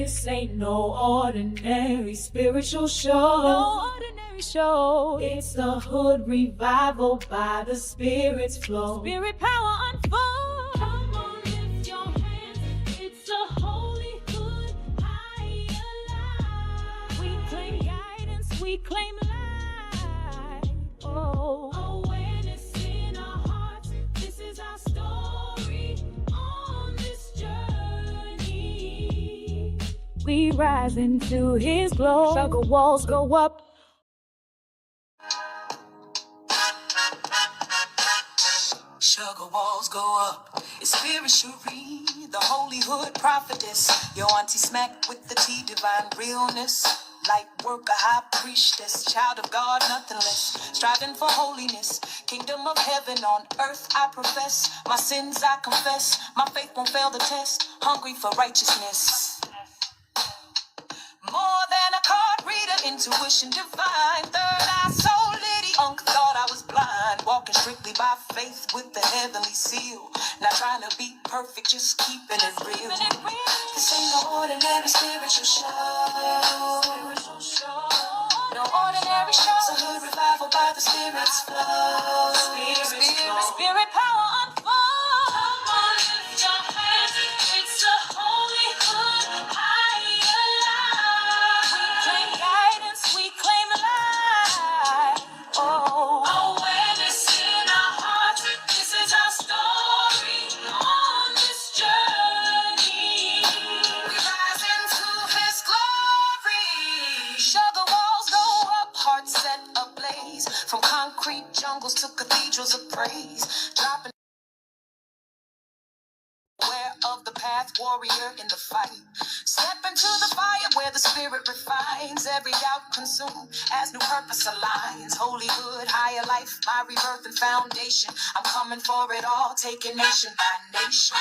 This ain't no ordinary spiritual show. No ordinary show. It's the hood revival by the Spirit's flow. Spirit power unfold. Come on, lift your hands. It's a holy hood high alive. We claim guidance, we claim light. Oh, awareness in our hearts. This is our story on this journey. We rise into His glow. Shuggah walls go up. Shuggah walls go up. It's Spirit Sheré, the holy hood prophetess. Your Auntie Smack with the tea, divine realness. Light worker, high priestess, child of God, nothing less. Striving for holiness, kingdom of heaven on earth I profess. My sins I confess, my faith won't fail the test. Hungry for righteousness. More than a card reader, intuition divine. Third eye so litty, Unc thought I was blind. Walking strictly by faith with the heavenly seal. Not trying to be perfect, just keeping it real. This ain't no ordinary spiritual show. No ordinary show. It's a hood revival by the Spirit's flow. Spirit power unfold. Come on, lift your hands. It's a holy hood high alive. We claim guidance, we claim light. Awareness in our hearts. This is our story on this journey. We rise into His glory. Shuggah walls go up, hearts set ablaze. From concrete jungles to cathedrals of praise. Dropping aware of the path, warrior in the fight. Step into the fire where the Spirit refines. Every doubt consumed as new purpose aligns. Holy hood, higher life, my rebirth and foundation. I'm coming for it all, taking nation by nation.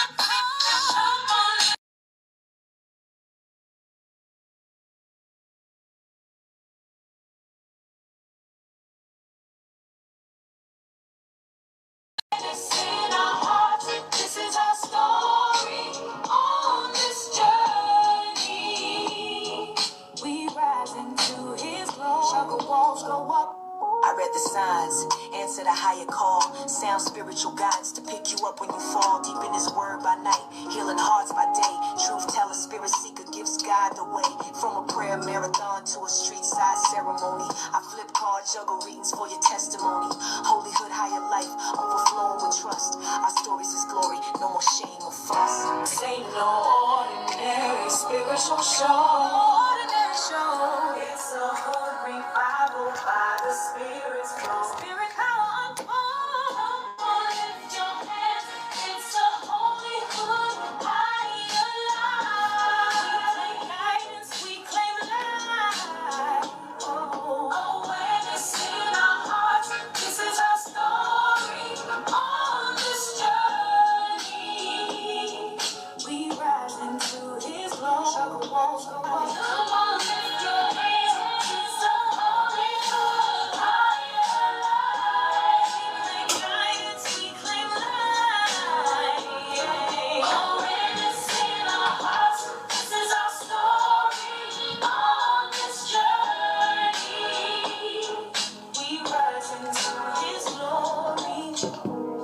In our hearts, this is our story on this journey. We rise into His glow. Shuggah walls go up. I read the signs, answer the higher call. Sound spiritual guidance to pick you up when you fall. Deep in His word by night, healing hearts by day. Truth teller, spirit seeker gives God the way. From a prayer marathon to a street side ceremony, I flip cards, juggle readings for your testimony. Holy hood, higher life, overflowing with trust. Our stories is glory, no more shame or fuss. This ain't no ordinary spiritual show. Ordinary show. It's a hood revival by the Spirit's flow. Spirit power unfold. Come on, lift your hands. It's a holy hood high alive. We claim guidance, we claim light. Awareness in our hearts. This is our story on this journey. We rise into His glow. Shuggah walls go up. Come on, lift your hands. It's a holy hood high alive. We claim guidance, we claim light. Awareness in our hearts. This is our story on this journey. We rise into His glory.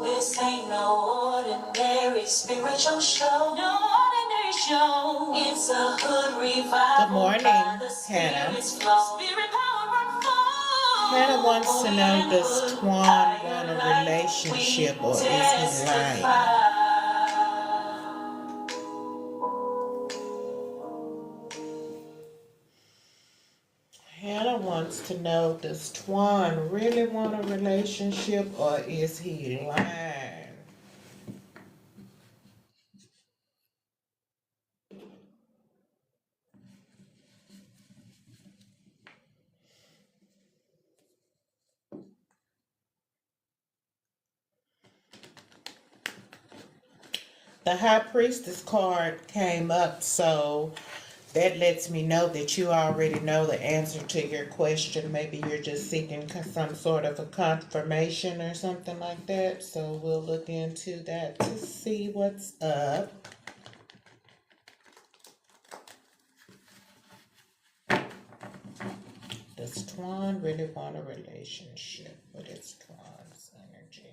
This ain't no ordinary spiritual show. No ordinary show. It's a hood revival. Good morning, Hannah. Spirit power unfold. Hannah wants to know, does Twan want a relationship or is he lying? Hannah wants to know, does Twan really want a relationship or is he lying? The High Priestess card came up, so that lets me know that you already know the answer to your question. Maybe you're just seeking some sort of a confirmation or something like that. So we'll look into that to see what's up. Does Twan really want a relationship? What is Twan's energy?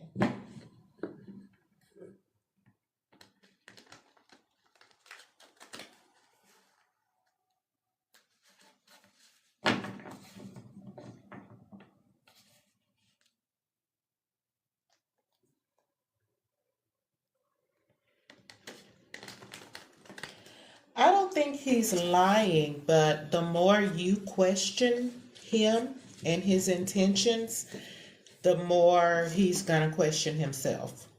I don't think he's lying, but the more you question him and his intentions, the more he's going to question himself.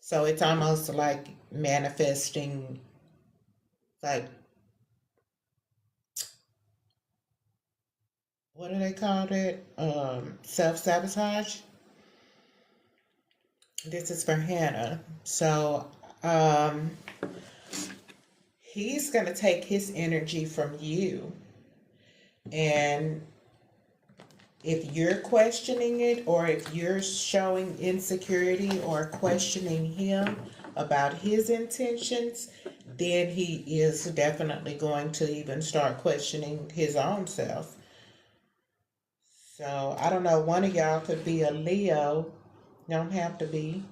So it's almost like manifesting, like, what do they call it? Self-sabotage. This is for Hannah. So he's going to take his energy from you. And if you're questioning it, or if you're showing insecurity or questioning him about his intentions, then he is definitely going to even start questioning his own self. So I don't know, one of y'all could be a Leo. Don't have to be.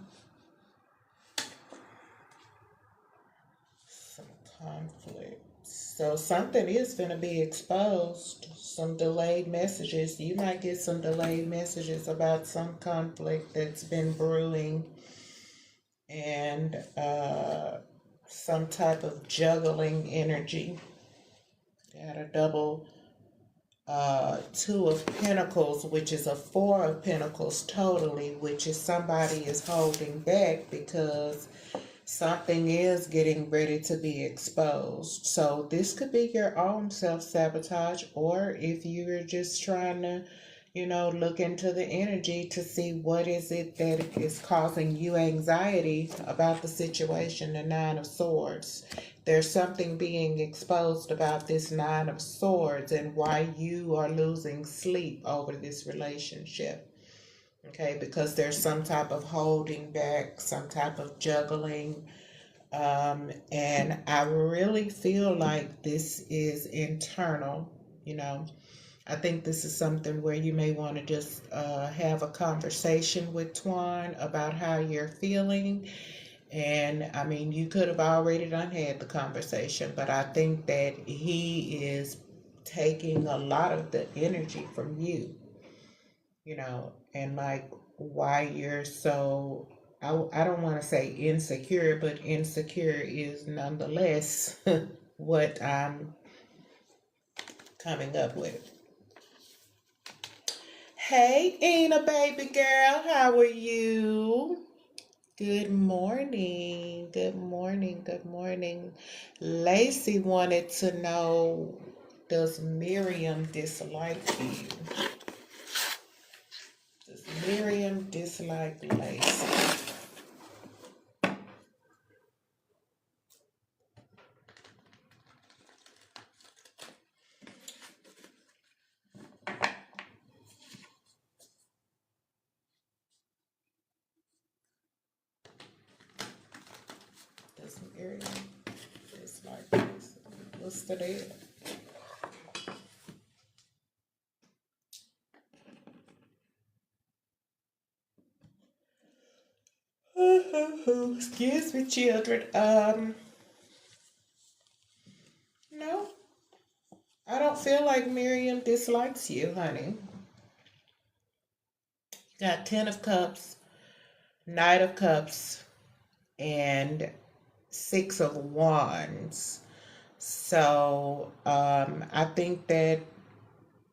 Some conflict. So something is going to be exposed. Some delayed messages. You might get some delayed messages about some conflict that's been brewing, and some type of juggling energy. Got a double Two of Pentacles, which is a Four of Pentacles totally, which is somebody is holding back because something is getting ready to be exposed. So this could be your own self-sabotage, or if you're just trying to, look into the energy to see what is it that is causing you anxiety about the situation, the Nine of Swords. There's something being exposed about this Nine of Swords and why you are losing sleep over this relationship. Okay, because there's some type of holding back, some type of juggling. And I really feel like this is internal, I think this is something where you may want to just have a conversation with Twan about how you're feeling. And I mean, you could have already had the conversation, but I think that he is taking a lot of the energy from you, and like why you're so, I don't want to say insecure, but insecure is nonetheless what I'm coming up with. Hey, Ina, baby girl, how are you? Good morning, good morning, good morning. Lacey wanted to know, does Miriam dislike you? Does Miriam dislike Lacey? Does Miriam dislike Lacey? What's the deal? Excuse me, children. No, I don't feel like Miriam dislikes you, honey. Got 10 of Cups, Knight of Cups, and 6 of Wands. So I think that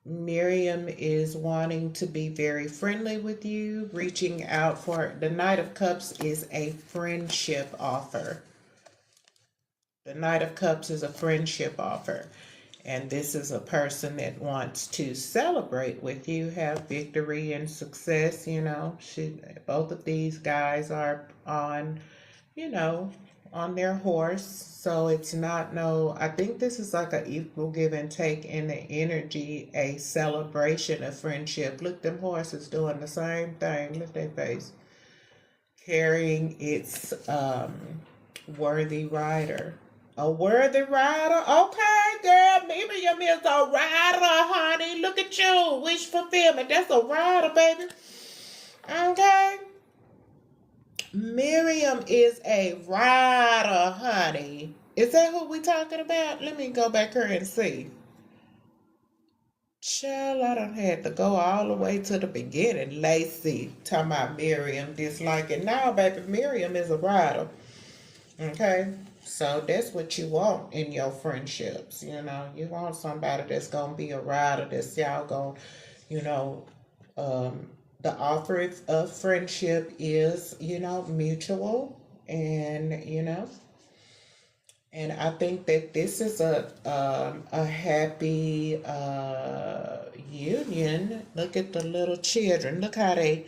Miriam is wanting to be very friendly with you, reaching out for the Knight of Cups is a friendship offer. The Knight of Cups is a friendship offer. And this is a person that wants to celebrate with you, have victory and success. Both of these guys are on, on their horse. So it's not I think this is like an equal give and take in the energy, a celebration of friendship. Look, them horses doing the same thing. Look at their face. Carrying its worthy rider. A worthy rider? Okay, girl, Miriam is a rider, honey. Look at you. Wish fulfillment. That's a rider, baby. Okay. Miriam is a rider, honey. Is that who we talking about? Let me go back here and see. Child, I done had to go all the way to the beginning. Lacey, talking about Miriam disliking. Now, baby, Miriam is a rider. Okay? So that's what you want in your friendships. You know, you want somebody that's going to be a rider, that's y'all going, you know, the offer of friendship is, you know, mutual. And, you know, and I think that this is a happy union. Look at the little children. Look how they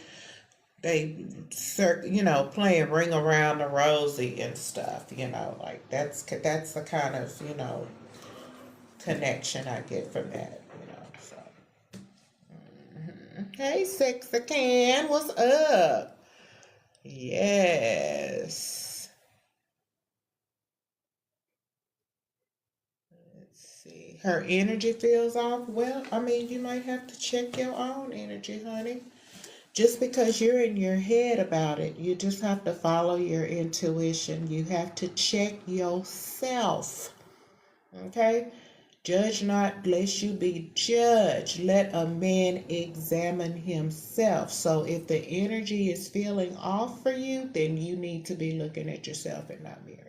you know, playing Ring Around the Rosie and stuff. You know, like that's the kind of, you know, connection I get from that. You know, so. Hey, Sexican, what's up? Yes. See, her energy feels off. Well, I mean, you might have to check your own energy, honey. Just because you're in your head about it, you just have to follow your intuition. You have to check yourself. Okay? Judge not, lest you be judged. Let a man examine himself. So if the energy is feeling off for you, then you need to be looking at yourself and not Miriam.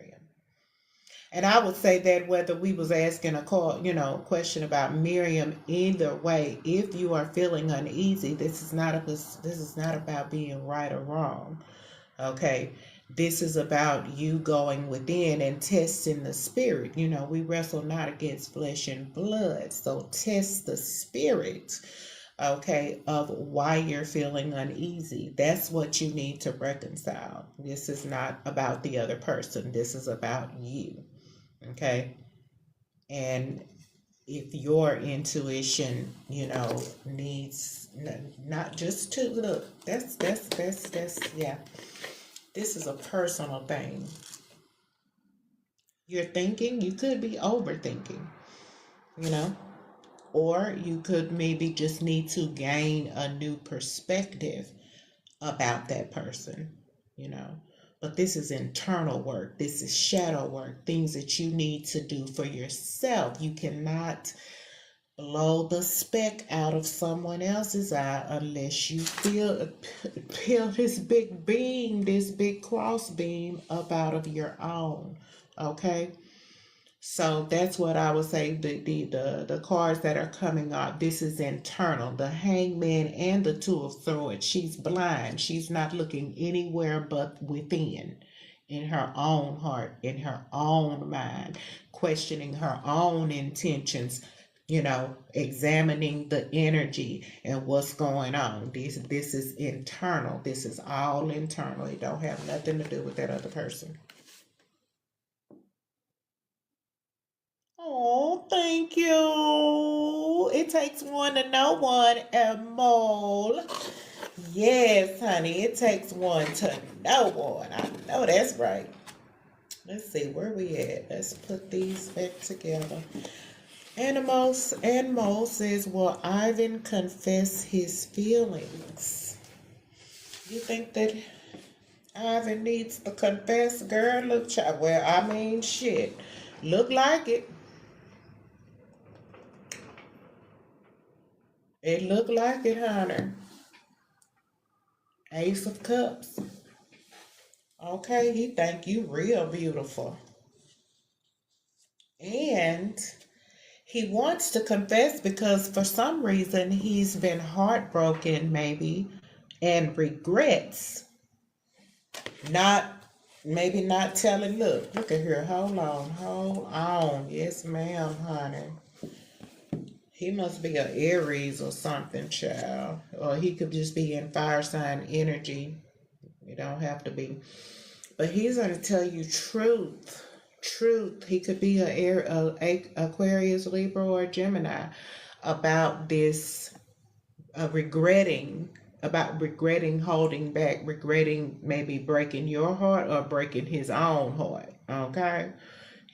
And I would say that whether we was asking a question about Miriam, either way, if you are feeling uneasy, this is not about being right or wrong. Okay, this is about you going within and testing the spirit. You know, we wrestle not against flesh and blood, so test the spirit. Okay, of why you're feeling uneasy. That's what you need to reconcile. This is not about the other person. This is about you. Okay. And if your intuition, you know, needs not just to look, that's yeah. This is a personal thing. You're thinking, you could be overthinking, you know, or you could maybe just need to gain a new perspective about that person, you know. But this is internal work. This is shadow work, things that you need to do for yourself. You cannot blow the speck out of someone else's eye unless you peel this big beam, this big cross beam up out of your own. Okay? So that's what I would say. The cards that are coming up, this is internal. The Hangman and the Two of Swords. She's blind. She's not looking anywhere but within, in her own heart, in her own mind, questioning her own intentions. You know, examining the energy and what's going on. This is internal. This is all internal. It don't have nothing to do with that other person. Oh, thank you. It takes one to know one, Mole. Yes, honey, it takes one to know one. I know that's right. Let's see, where we at? Let's put these back together. Animals and Mole says, will Ivan confess his feelings? You think that Ivan needs to confess? Girl, look, child. Well, I mean, shit. Look like it. It looked like it, honey. Ace of Cups. Okay, he think you real beautiful. And he wants to confess because for some reason he's been heartbroken maybe and regrets maybe not telling. Look at here. Hold on. Yes, ma'am, honey. He must be an Aries or something, child. Or he could just be in fire sign energy. You don't have to be. But he's going to tell you truth. Truth. He could be a Aquarius, Libra, or Gemini about this regretting holding back, regretting maybe breaking your heart or breaking his own heart. Okay?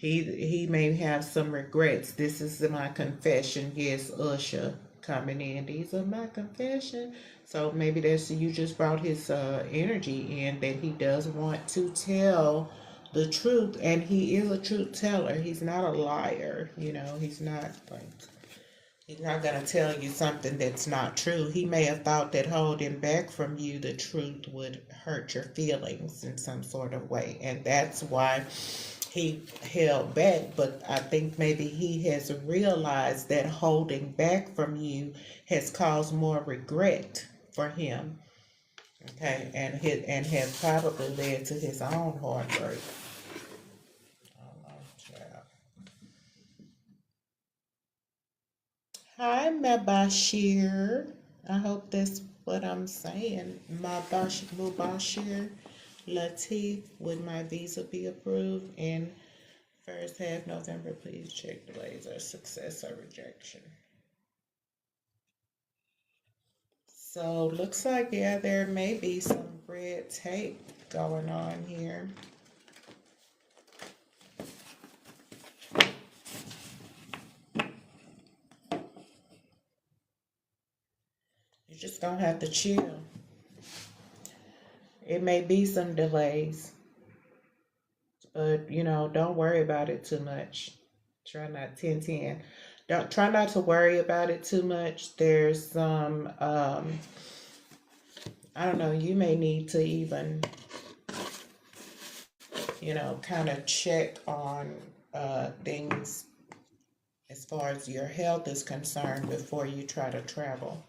He may have some regrets. This is my confession. Yes, Usher coming in. These are my confession. So maybe that's you just brought his energy in that he does want to tell the truth, and he is a truth teller. He's not a liar. You know, he's not gonna tell you something that's not true. He may have thought that holding back from you the truth would hurt your feelings in some sort of way, and that's why he held back. But I think maybe he has realized that holding back from you has caused more regret for him. Okay, and has probably led to his own heartbreak. Oh, child. Hi, Mabashir. I hope that's what I'm saying. Mubashir Latif, would my visa be approved in first half November? Please check delays or success or rejection. So looks like, yeah, there may be some red tape going on here. You're just gonna have to chill. It may be some delays, but you know, don't worry about it too much. Try not 10-10. Don't try not to worry about it too much. There's some I don't know, you may need to even, you know, kind of check on things as far as your health is concerned before you try to travel.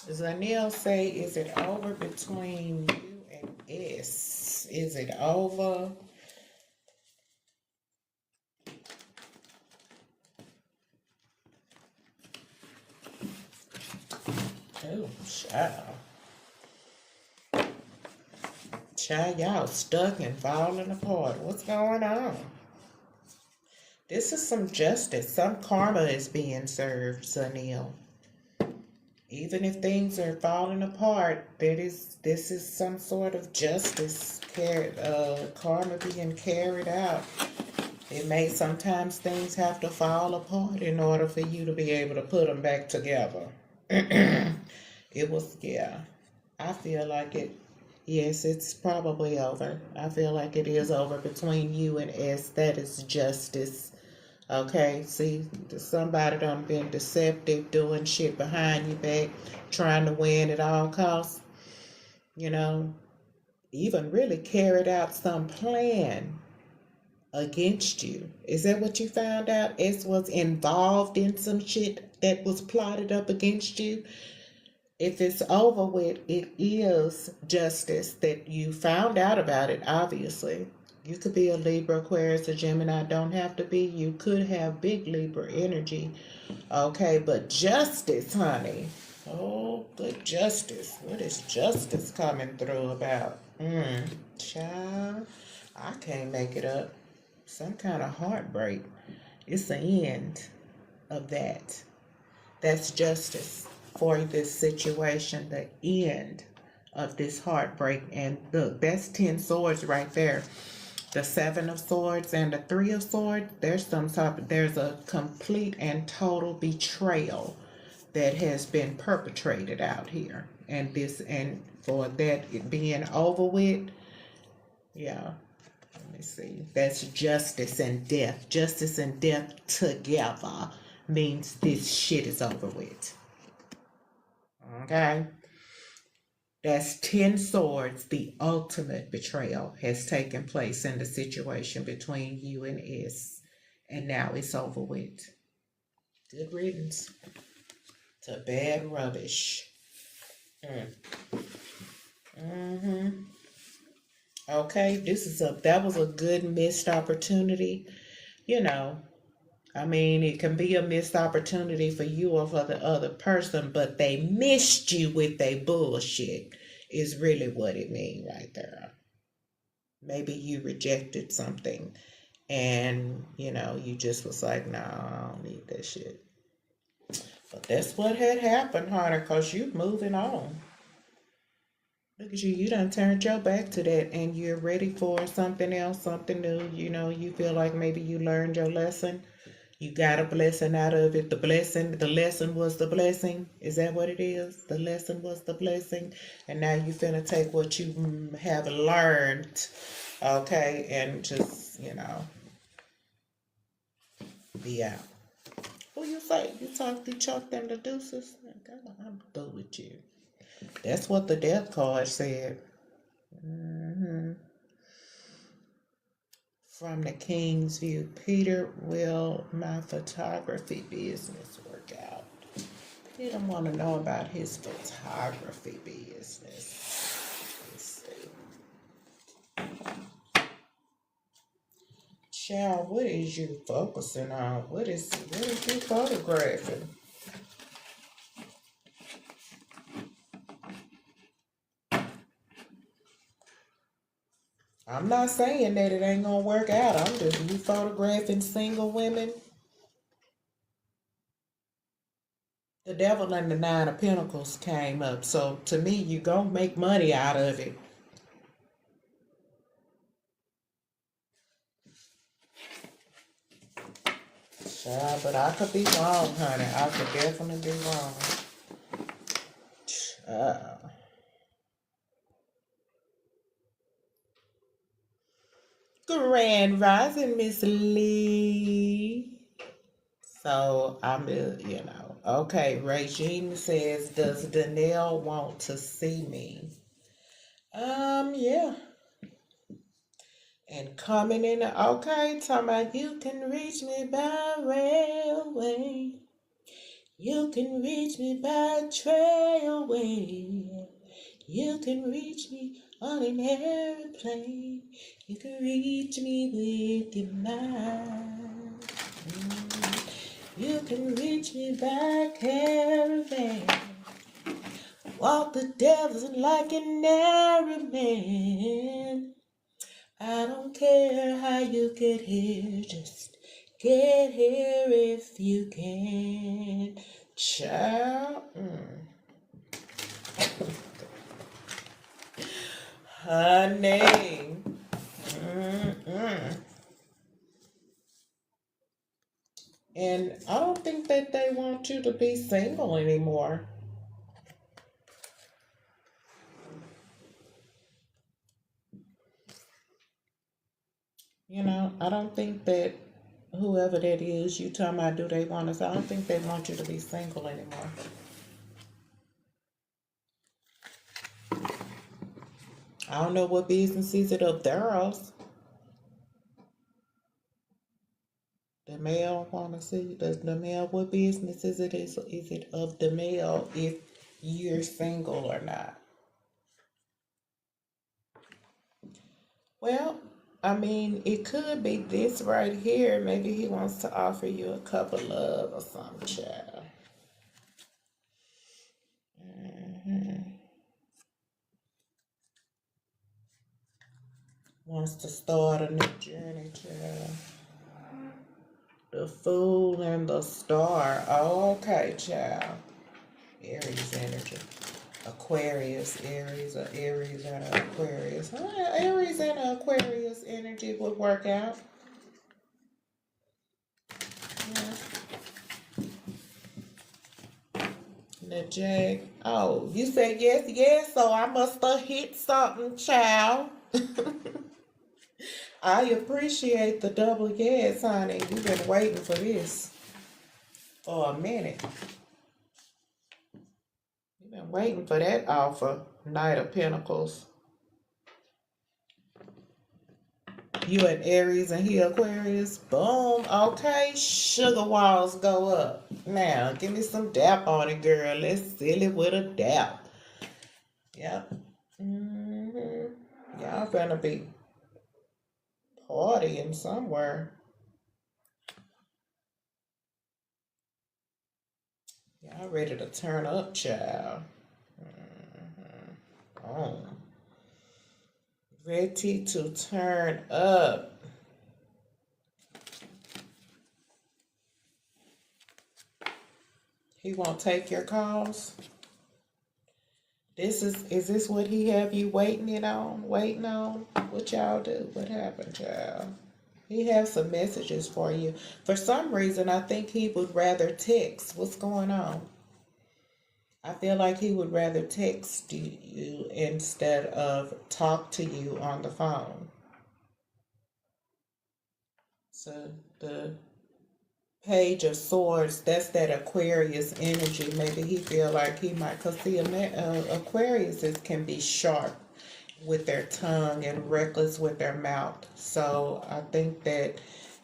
Zanil say, is it over between you and S? Is it over? Oh, child. Child, y'all stuck and falling apart. What's going on? This is some justice. Some karma is being served, Zanil. Even if things are falling apart, this is some sort of justice, karma being carried out. It may sometimes things have to fall apart in order for you to be able to put them back together. It was, yeah. I feel like it. Yes, it's probably over. I feel like it is over between you and S. That is justice. Okay, see, somebody done been deceptive, doing shit behind your back, trying to win at all costs, you know, even really carried out some plan against you. Is that what you found out? S was involved in some shit that was plotted up against you? If it's over with, it is justice that you found out about it, obviously. You could be a Libra, Aquarius, a Gemini. Don't have to be. You could have big Libra energy. Okay, but justice, honey. Oh, good justice. What is justice coming through about? Child, I can't make it up. Some kind of heartbreak. It's the end of that. That's justice for this situation, the end of this heartbreak. And look, that's 10 swords right there. The 7 of swords and the 3 of swords, there's a complete and total betrayal that has been perpetrated out here. And for that it being over with, yeah. Let me see. That's justice and death. Justice and death together means this shit is over with. Okay? That's 10 swords. The ultimate betrayal has taken place in the situation between you and S. And now it's over with. Good riddance to bad rubbish. Okay, that was a good missed opportunity. You know, I mean, it can be a missed opportunity for you or for the other person, but they missed you with their bullshit is really what it means right there. Maybe you rejected something And, you know, you just was like, nah, I don't need that shit. But that's what had happened, honey, because you moving on. Look at you. You done turned your back to that and you're ready for something else, something new. You know, you feel like maybe you learned your lesson. You got a blessing out of it. The lesson was the blessing. Is that what it is? The lesson was the blessing. And now you finna take what you have learned, okay, and just, you know, be out. Who you say? You chucked them the deuces? I'm through with you. That's what the death card said. From the King's View, Peter, will my photography business work out? He don't want to know about his photography business. Let's see. Child, what is you focusing on? What is you photographing? I'm not saying that it ain't gonna work out. I'm just you photographing single women. The devil and the nine of pentacles came up. So to me, you gonna make money out of it. Child, but I could be wrong, honey. I could definitely be wrong. Child. Grand Rising, Miss Lee. So I'm, you know, okay. Regine says, "Does Danelle want to see me?" Yeah. And coming in, okay, talking about you can reach me by railway. You can reach me by trailway. You can reach me on an airplane. You can reach me with your mind. You can reach me by caravan. Walk the desert like an Arab man. I don't care how you get here, just get here if you can. Child. Honey. And I don't think that they want you to be single anymore. You know, I don't think that whoever that is, you talking about do they want us, I don't think they want you to be single anymore. I don't know what business is it of theirs. The male want to see, does the male, what business is it of the male if you're single or not? Well, I mean, it could be this right here. Maybe he wants to offer you a cup of love or something, child. Wants to start a new journey, child. The Fool and the Star. Oh, okay, child. Aries energy. Aquarius, Aries, or Aries and Aquarius. Aries and Aquarius energy would work out. Yeah. The Jag. Oh, you said yes, so I must have hit something, child. I appreciate the double yes, honey. You've been waiting for this for a minute. You've been waiting for that offer, Knight of Pentacles. You an Aries and he Aquarius. Boom. Okay. Shuggah walls go up. Now, give me some dap on it, girl. Let's seal it with a dap. Yep. Y'all gonna be partying somewhere. Y'all ready to turn up, child. Oh. Ready to turn up. He won't take your calls. Is this what he have you waiting on? What y'all do? What happened, child? He has some messages for you. For some reason, I think he would rather text. What's going on? I feel like he would rather text you instead of talk to you on the phone. So the Page of Swords, that's that Aquarius energy. Maybe he feel like he might, because the Aquariuses can be sharp with their tongue and reckless with their mouth. So I think that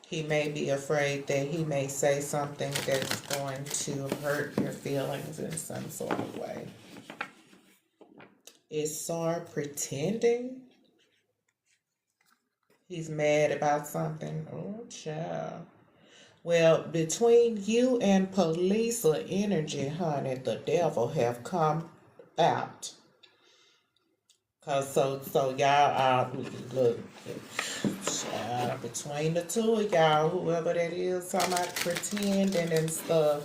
he may be afraid that he may say something that's going to hurt your feelings in some sort of way. Is Sar pretending? He's mad about something. Oh, child. Well, between you and police or energy, honey, the devil have come out. Cause so y'all are, look, between the two of y'all, whoever that is, talking about pretending and stuff,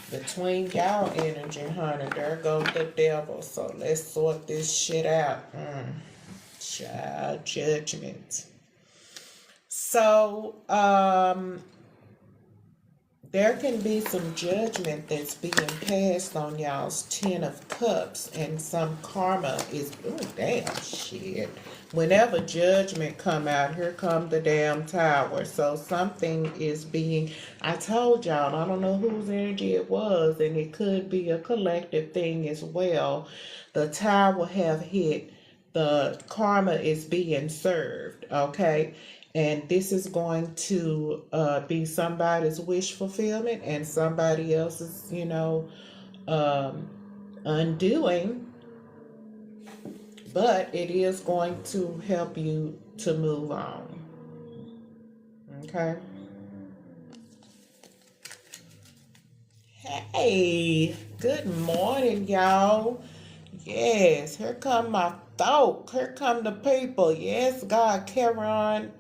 between y'all energy, honey, there goes the devil. So let's sort this shit out. Child, judgment. So, there can be some judgment that's being passed on y'all's 10 of Cups, and some karma is, oh, damn, shit. Whenever judgment come out, here come the damn Tower. So something is being, I told y'all, I don't know whose energy it was, and it could be a collective thing as well. The Tower have hit, the karma is being served, okay? And this is going to be somebody's wish fulfillment and somebody else's, undoing. But it is going to help you to move on. Okay? Hey, good morning, y'all. Yes, here come my thought. Here come the people. Yes, God, Karen.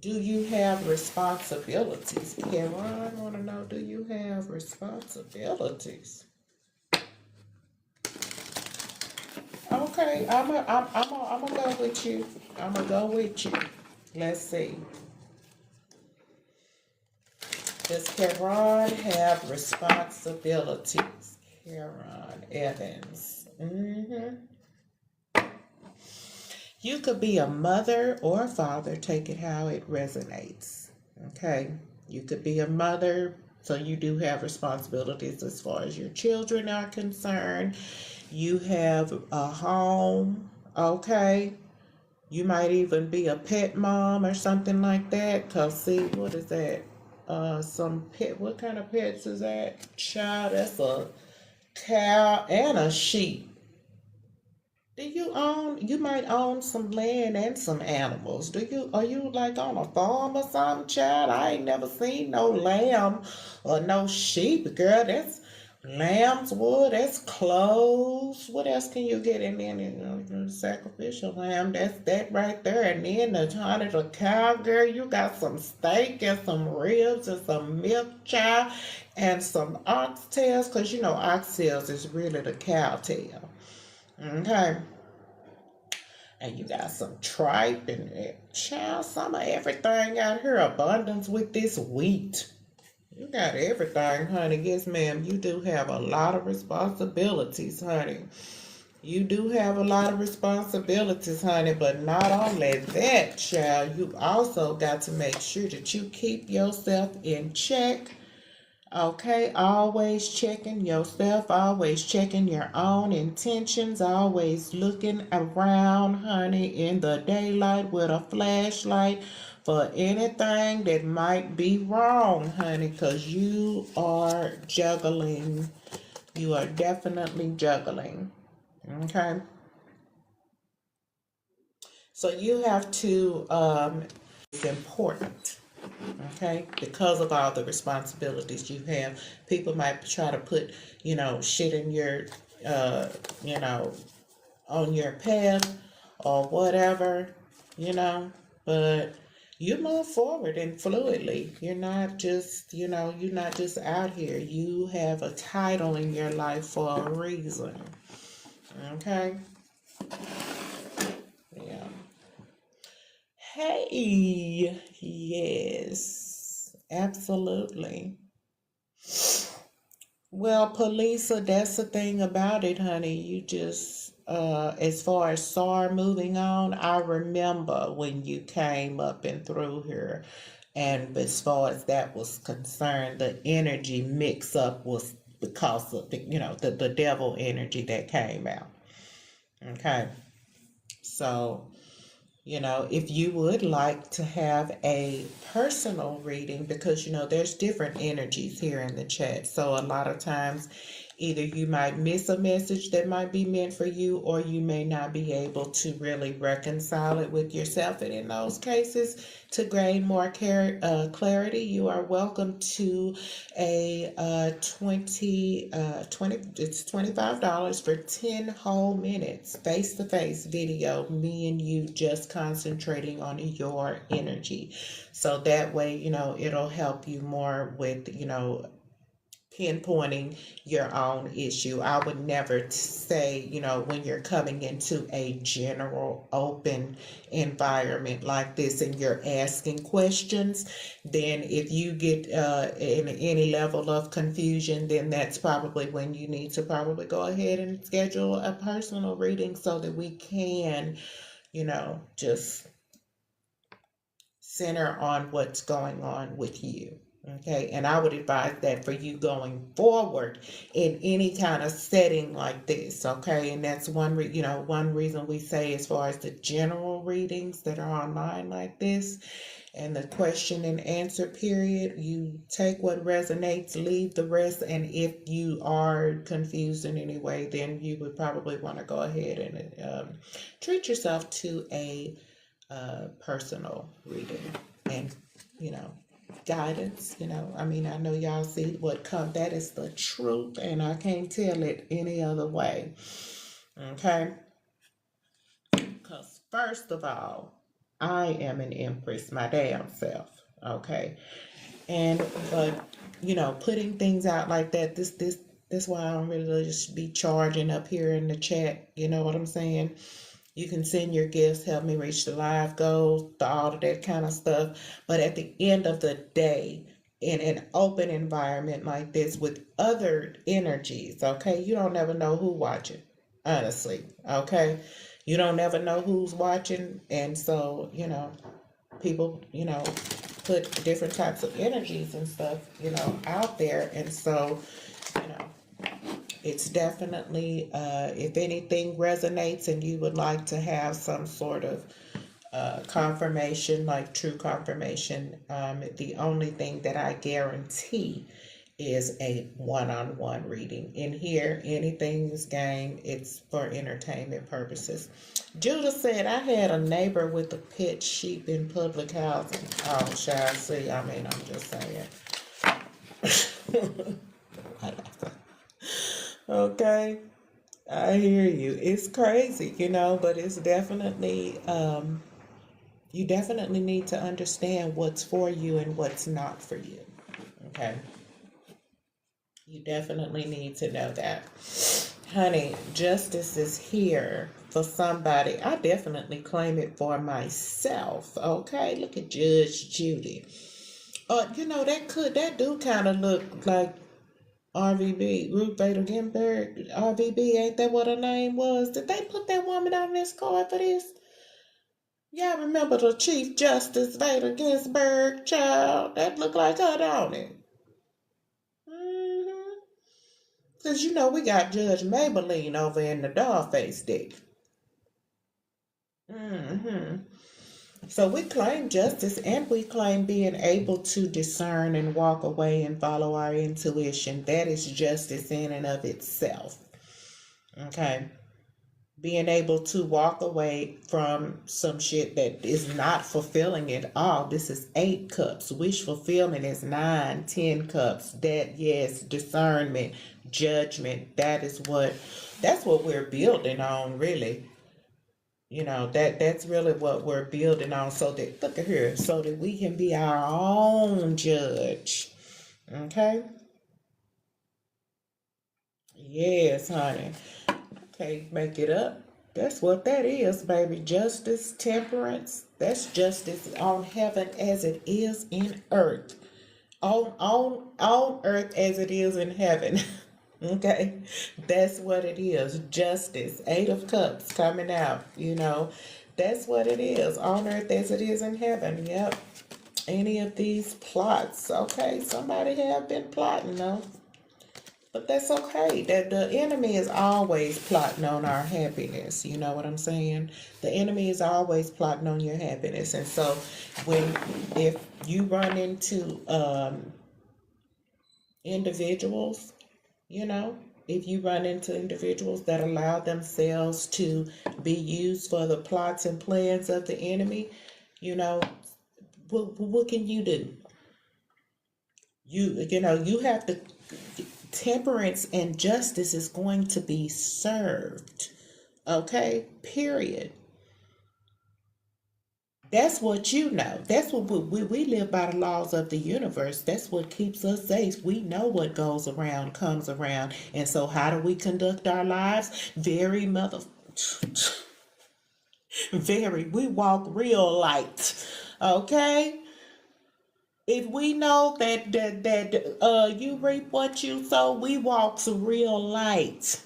Do you have responsibilities? Karen, I want to know, do you have responsibilities? Okay, I'm gonna go with you. I'm gonna go with you. Let's see. Does Karen have responsibilities? Karen Evans. You could be a mother or a father, take it how it resonates. Okay? You could be a mother, so you do have responsibilities as far as your children are concerned. You have a home, okay? You might even be a pet mom or something like that. Because, see, what is that? Some pet, what kind of pets is that? Child, that's a cow and a sheep. You might own some land and some animals. Are you like on a farm or something, child? I ain't never seen no lamb or no sheep, girl. That's lamb's wool, that's clothes. What else can you get in there? Sacrificial lamb, that's that right there. And then the cow, girl, you got some steak and some ribs and some milk, child, and some oxtails, because oxtails is really the cow tail. Okay. And you got some tripe and child, some of everything out here. Abundance with this wheat. You got everything, honey. Yes, ma'am. You do have a lot of responsibilities, honey. You do have a lot of responsibilities, honey. But not only that, child, you also got to make sure that you keep yourself in check. Okay, always checking yourself, always checking your own intentions, always looking around, honey, in the daylight with a flashlight for anything that might be wrong, honey, because you are juggling. You are definitely juggling. Okay? So you have to, it's important. Okay, because of all the responsibilities you have, people might try to put, shit in your, on your path or whatever, but you move forward and fluidly. You're not just, you're not just out here. You have a title in your life for a reason. Okay? Yeah. Hey, yes, absolutely. Well, Polisa, that's the thing about it, honey. You just, as far as SAR moving on, I remember when you came up and through here. And as far as that was concerned, the energy mix up was because of the devil energy that came out. Okay. So, if you would like to have a personal reading, because there's different energies here in the chat. So a lot of times either you might miss a message that might be meant for you, or you may not be able to really reconcile it with yourself. And in those cases, to gain more clarity, you are welcome to a 20 it's $25 for 10 whole minutes face-to-face video, me and you just concentrating on your energy. So that way, it'll help you more with, pinpointing your own issue. I would never say, when you're coming into a general open environment like this and you're asking questions, then if you get in any level of confusion, then that's probably when you need to probably go ahead and schedule a personal reading so that we can, just center on what's going on with you. Okay, and I would advise that for you going forward in any kind of setting like this. Okay, and that's one reason we say, as far as the general readings that are online like this and the question and answer period, you take what resonates, leave the rest. And if you are confused in any way, then you would probably want to go ahead and treat yourself to a personal reading and guidance. I know y'all see what come. That is the truth, and I can't tell it any other way. Okay, because first of all, I am an empress my damn self. Okay, but putting things out like that, this why I don't really just be charging up here in the chat. You know what I'm saying? You can send your gifts, help me reach the live goals, all of that kind of stuff. But at the end of the day, in an open environment like this with other energies, okay, you don't never know who's watching, honestly, okay? You don't never know who's watching. And so, people, put different types of energies and stuff, out there. And so, it's definitely, if anything resonates and you would like to have some sort of confirmation, like true confirmation, the only thing that I guarantee is a one-on-one reading. In here, anything is game, it's for entertainment purposes. Judah said, I had a neighbor with a pet sheep in public housing. Oh, shall I see? I'm just saying. Okay, I hear you. It's crazy, but it's definitely, you definitely need to understand what's for you and what's not for you. Okay, you definitely need to know that. Honey, justice is here for somebody. I definitely claim it for myself. Okay, look at Judge Judy. That do kind of look like RVB, Ruth Bader Ginsburg. RVB, ain't that what her name was? Did they put that woman on this card for this? Y'all remember the Chief Justice Vader Ginsburg, child? That looked like her, don't it? Because we got Judge Maybelline over in the Dollface deck. So we claim justice, and we claim being able to discern and walk away and follow our intuition. That is justice in and of itself. Okay. Being able to walk away from some shit that is not fulfilling at all. This is 8 cups. Wish fulfillment is 9, 10 cups. That, yes, discernment, judgment. That's what we're building on, really. You know, that's really what we're building on, so that, look at here, so that we can be our own judge. Okay? Yes, honey. Okay, make it up. That's what that is, baby. Justice, temperance. That's justice on heaven as it is in earth. On earth as it is in heaven. Okay, that's what it is. Justice, Eight of Cups coming out. You know, that's what it is on earth as it is in heaven. Yep. Any of these plots, okay, somebody have been plotting, though. But that's okay. That the enemy is always plotting on our happiness. You know what I'm saying? The enemy is always plotting on your happiness. And so if you run into individuals, you know, if you run into individuals that allow themselves to be used for the plots and plans of the enemy, you know, what can you do? You know, you have to, temperance and justice is going to be served. Okay? Period. That's what you know. That's what we live by, the laws of the universe. That's what keeps us safe. We know what goes around comes around. And so how do we conduct our lives? Very. We walk real light. Okay? If we know that you reap what you sow, we walk real light.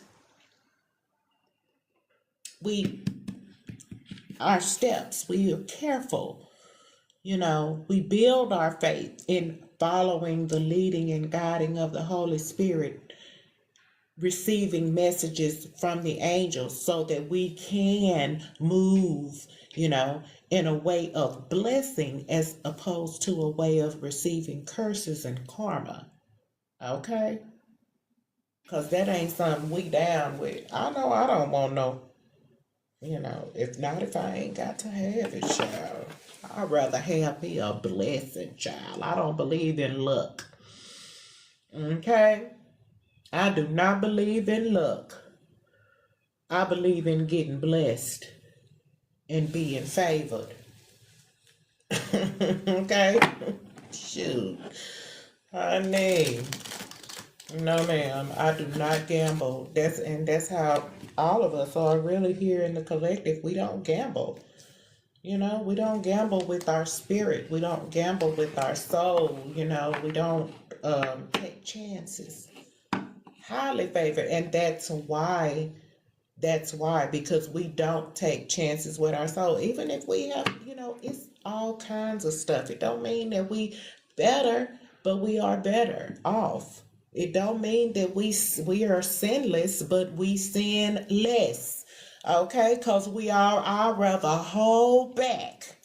Our steps, we are careful. You know, we build our faith in following the leading and guiding of the Holy Spirit, receiving messages from the angels so that we can move, you know, in a way of blessing as opposed to a way of receiving curses and karma. Okay? Because that ain't something we down with. I know I don't want no, you know, if not, if I ain't got to have it, child. I'd rather have me a blessing, child. I don't believe in luck. Okay? I do not believe in luck. I believe in getting blessed and being favored. Okay? Shoot. Honey. No, ma'am. I do not gamble. That's how all of us are really here in the collective. We don't gamble. You know, we don't gamble with our spirit. We don't gamble with our soul. You know, we don't take chances. Highly favored. And that's why, because we don't take chances with our soul. Even if we have, you know, it's all kinds of stuff. It don't mean that we better, but we are better off. It don't mean that we are sinless, but we sin less. Okay? Because I'd rather hold back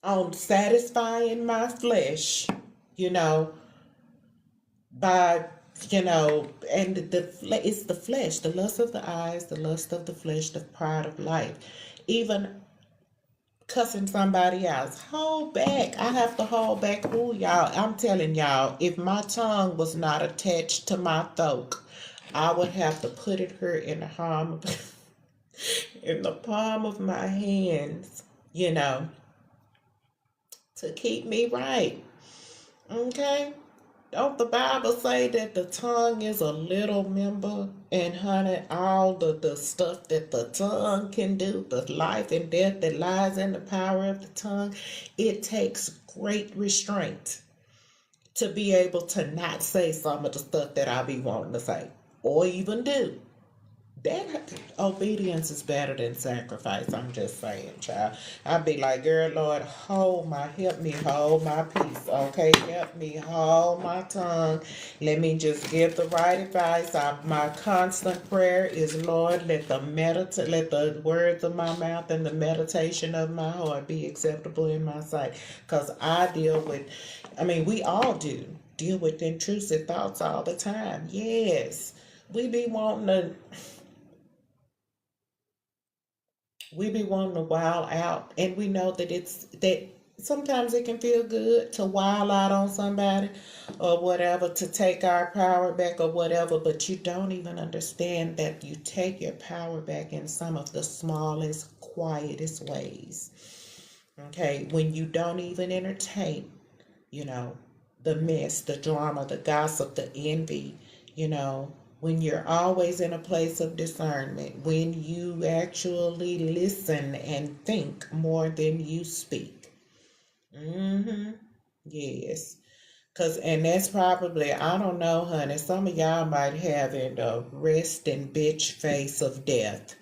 on satisfying my flesh, you know, by, you know, and it's the flesh, the lust of the eyes, the lust of the flesh, the pride of life. Even cussing somebody else. Hold back. I have to hold back. Ooh, y'all, I'm telling y'all, if my tongue was not attached to my throat, I would have to put it here in the in the palm of my hands, you know, to keep me right. Okay? Don't the Bible say that the tongue is a little member? And honey, all the stuff that the tongue can do, the life and death that lies in the power of the tongue, it takes great restraint to be able to not say some of the stuff that I be wanting to say or even do. That obedience is better than sacrifice. I'm just saying, child. I'd be like, girl, Lord, help me hold my peace. Okay, help me hold my tongue. Let me just give the right advice. My constant prayer is, Lord, let the words of my mouth and the meditation of my heart be acceptable in my sight. Because we all deal with intrusive thoughts all the time. Yes. We be wanting to wild out, and we know that sometimes it can feel good to wild out on somebody or whatever, to take our power back or whatever, but you don't even understand that you take your power back in some of the smallest, quietest ways. Okay, when you don't even entertain, you know, the mess, the drama, the gossip, the envy, you know, when you're always in a place of discernment, when you actually listen and think more than you speak. Mm-hmm. Yes. Cause and that's probably, I don't know, honey. Some of y'all might have in the resting bitch face of death.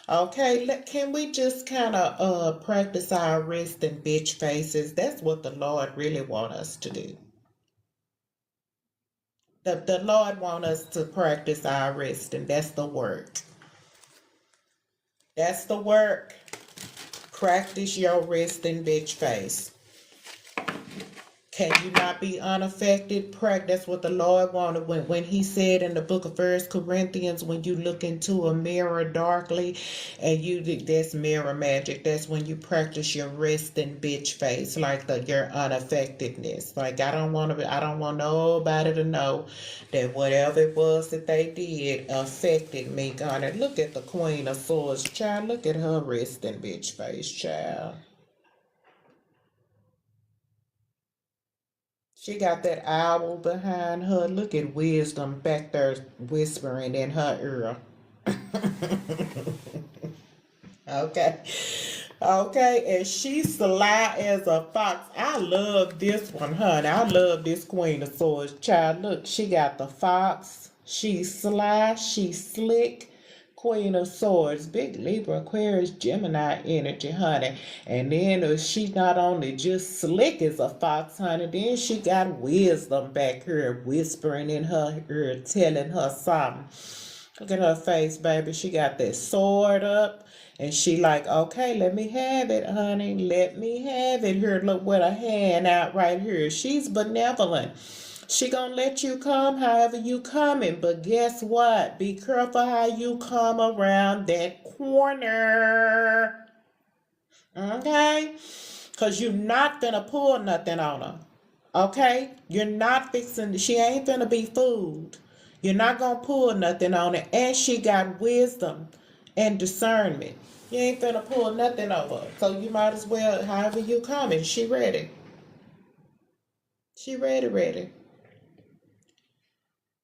Okay, can we just kind of practice our resting bitch faces? That's what the Lord really want us to do. The Lord want us to practice our resting. That's the work. That's the work. Practice your resting bitch face. Can you not be unaffected? That's what the Lord wanted when he said in the book of First Corinthians, when you look into a mirror darkly and that's mirror magic. That's when you practice your resting bitch face, like your unaffectedness. Like I don't want nobody to know that whatever it was that they did affected me. God, look at the Queen of Swords, child. Look at her resting bitch face, child. She got that owl behind her. Look at wisdom back there whispering in her ear. Okay. Okay, and she's sly as a fox. I love this one, honey. I love this Queen of Swords. Child, look, she got the fox. She's sly. She's slick. Queen of Swords, big Libra, Aquarius, Gemini energy, honey. And then she's not only just slick as a fox, honey, then she got wisdom back here whispering in her ear, telling her something. Look at her face, baby. She got that sword up. And she like, okay, let me have it, honey. Let me have it. Here, look with her hand out right here. She's benevolent. She gonna let you come however you coming. But guess what? Be careful how you come around that corner. Okay? Because you're not gonna pull nothing on her. Okay? You're not fixing, she ain't gonna be fooled. You're not gonna pull nothing on her. And she got wisdom and discernment. You ain't gonna pull nothing over. So you might as well, however you coming, she ready. She ready.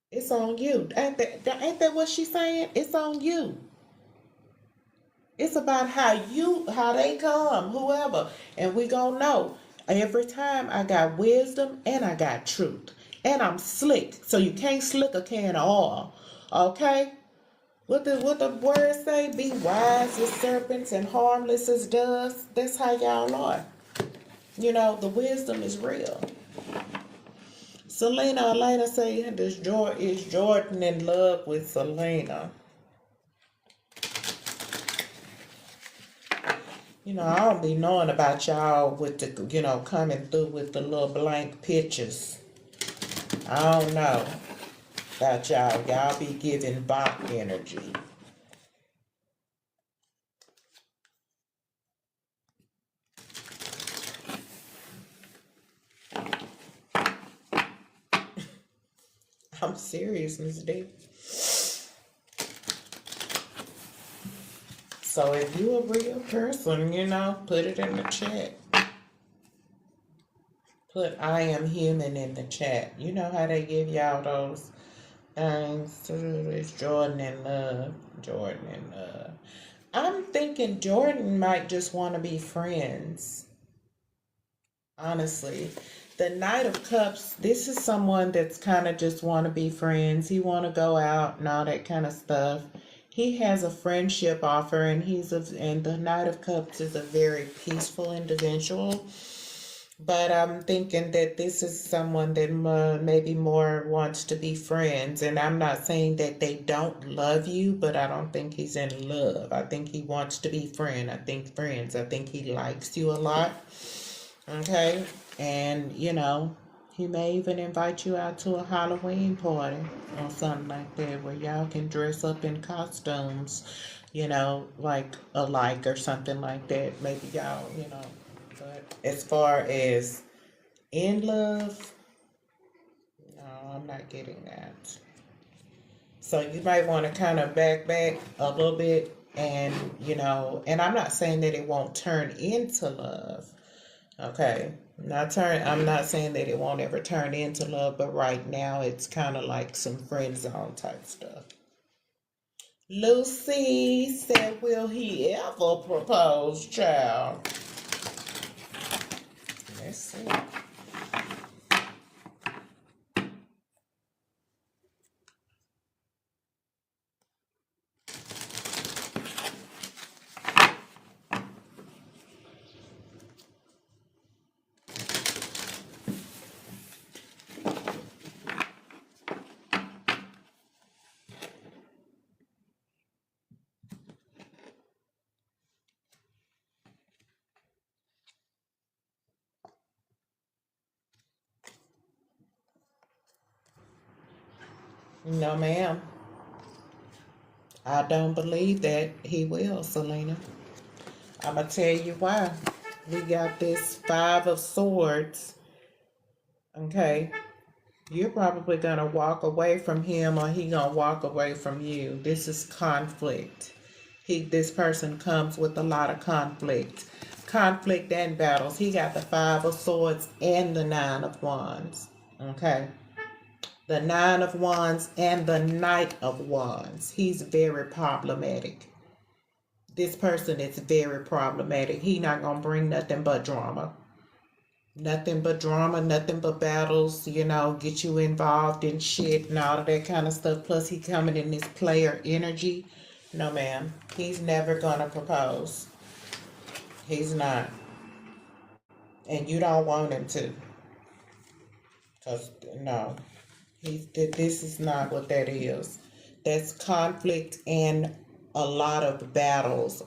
It's on you. Ain't that what she's saying? It's on you. It's about how they come, whoever. And we gonna know. Every time I got wisdom and I got truth. And I'm slick. So you can't slick a can of oil. Okay? What the words say? Be wise as serpents and harmless as doves. That's how y'all are. You know, the wisdom is real. Elena say, is Jordan in love with Selena? You know, I don't be knowing about y'all with the, coming through with the little blank pictures. I don't know about y'all. Y'all be giving Bach energy. I'm serious, Miss D. So if you a real person, put it in the chat. Put I am human in the chat. You know how they give y'all those things. It's Jordan and love. Jordan and love. I'm thinking Jordan might just want to be friends. Honestly. The Knight of Cups, this is someone that's kind of just want to be friends. He want to go out and all that kind of stuff. He has a friendship offer, and and the Knight of Cups is a very peaceful individual. But I'm thinking that this is someone that maybe more wants to be friends. And I'm not saying that they don't love you, but I don't think he's in love. I think he wants to be friends. I think he likes you a lot. Okay? And, he may even invite you out to a Halloween party or something like that where y'all can dress up in costumes, like alike or something like that. Maybe y'all, But as far as in love, no, I'm not getting that. So you might want to kind of back a little bit, and and I'm not saying that it won't turn into love. Okay. I'm not saying that it won't ever turn into love, but right now it's kind of like some friend zone type stuff. Lucy said, will he ever propose, child? Let's see. No, ma'am. I don't believe that he will, Selena. I'm going to tell you why. We got this Five of Swords. Okay. You're probably going to walk away from him, or he going to walk away from you. This is conflict. This person comes with a lot of conflict. Conflict and battles. He got the Five of Swords and the Nine of Wands. Okay. The Nine of Wands and the Knight of Wands. He's very problematic. This person is very problematic. He not going to bring nothing but drama. Nothing but drama, nothing but battles, get you involved in shit and all of that kind of stuff. Plus, he coming in this player energy. No, ma'am. He's never going to propose. He's not. And you don't want him to. Because, no. This is not what that is. That's conflict and a lot of battles.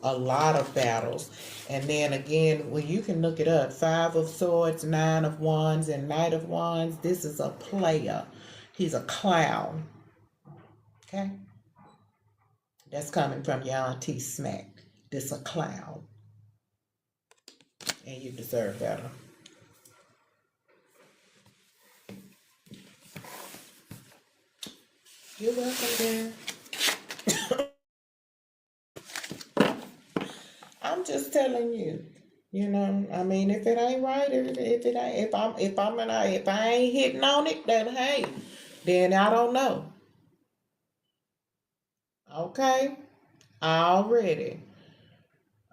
And then again, well, you can look it up. Five of Swords, Nine of Wands, and Knight of Wands. This is a player. He's a clown. Okay? That's coming from your Auntie Smack. This a clown. And you deserve better. You're welcome, dear. I'm just telling you. I mean, if it ain't right, if I ain't hitting on it, then hey, then I don't know. Okay, already.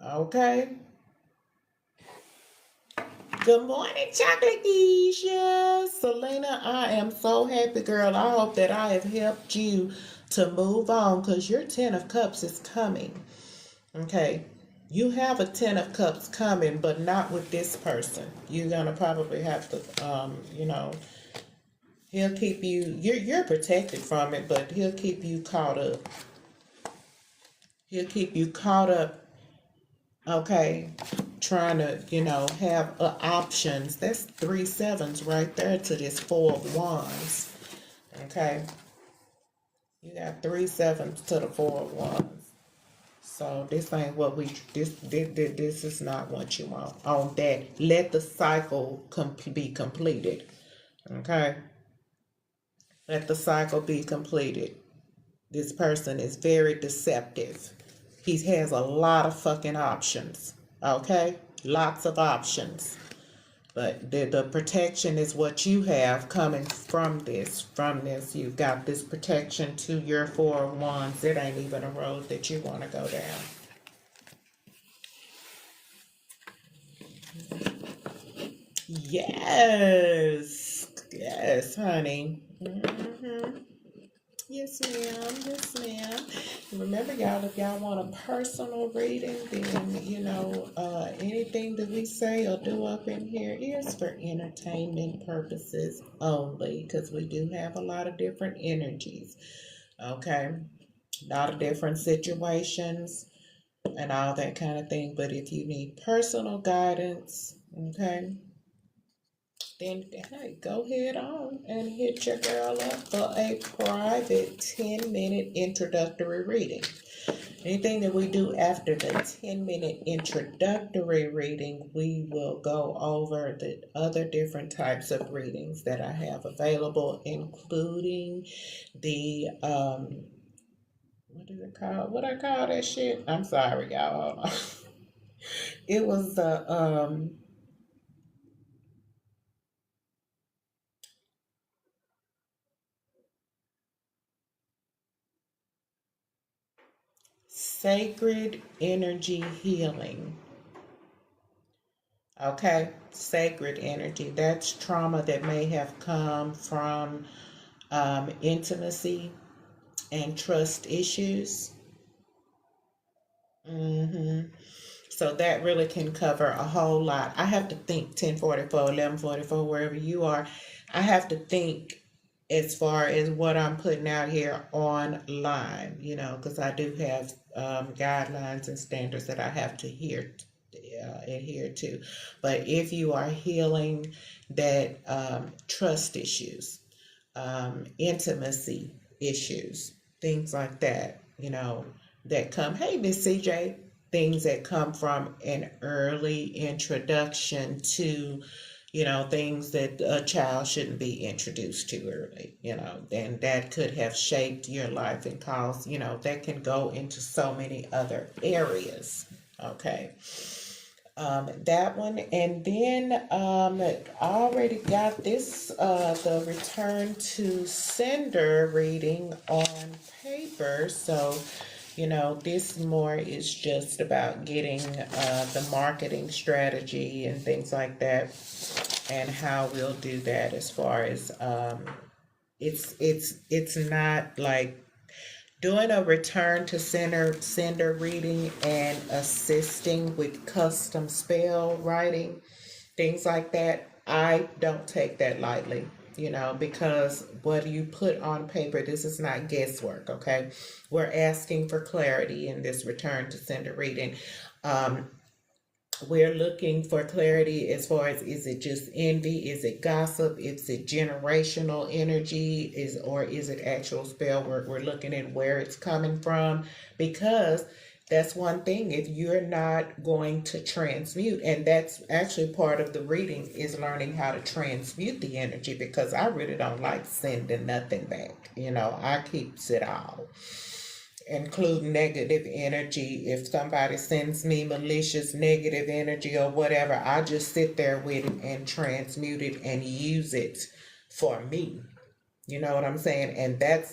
Okay. Good morning, Chocolate Keisha. Selena, I am so happy, girl. I hope that I have helped you to move on, because your 10 of Cups is coming. Okay. You have a 10 of Cups coming, but not with this person. You're going to probably have to, he'll keep you're protected from it, but he'll keep you caught up. Okay, trying to, have options. That's 3 sevens right there to this 4 of Wands. Okay. You got 3 sevens to the 4 of Wands. So this ain't what this is not what you want. On that, let the cycle be completed. Okay? Let the cycle be completed. This person is very deceptive. He has a lot of fucking options. Okay? Lots of options. But the protection is what you have coming from this. You've got this protection to your 4 of Wands. It ain't even a road that you want to go down. Yes. Yes, honey. Mm-hmm. Yes, ma'am. Yes, ma'am. Remember, y'all, if y'all want a personal reading, then, anything that we say or do up in here is for entertainment purposes only, because we do have a lot of different energies. Okay? A lot of different situations and all that kind of thing. But if you need personal guidance, okay, then hey, go ahead on and hit your girl up for a private 10-minute introductory reading. Anything that we do after the 10-minute introductory reading, we will go over the other different types of readings that I have available, including the what is it called? What I call that shit? I'm sorry, y'all. It was the sacred energy healing. Okay, sacred energy. That's trauma that may have come from intimacy and trust issues. So that really can cover a whole lot. I have to think 1044, 1144, wherever you are. I have to think as far as what I'm putting out here online, because I do have guidelines and standards that I have to adhere to. But if you are healing that trust issues, intimacy issues, things like that, that come, hey, Miss CJ, things that come from an early introduction to, things that a child shouldn't be introduced to early, and that could have shaped your life and caused, that can go into so many other areas. Okay. That one, and then I already got this the return to sender reading on paper. So this more is just about getting the marketing strategy and things like that, and how we'll do that. As far as it's not like doing a return to sender reading and assisting with custom spell writing, things like that. I don't take that lightly, because what you put on paper, this is not guesswork, okay? We're asking for clarity in this return to sender reading. We're looking for clarity as far as, is it just envy? Is it gossip? Is it generational energy? Or is it actual spell work? We're looking at where it's coming from, because that's one thing. If you're not going to transmute, and that's actually part of the reading, is learning how to transmute the energy, because I really don't like sending nothing back. I keep it all, include negative energy. If somebody sends me malicious negative energy or whatever, I just sit there with it and transmute it and use it for me. You know what I'm saying? And that's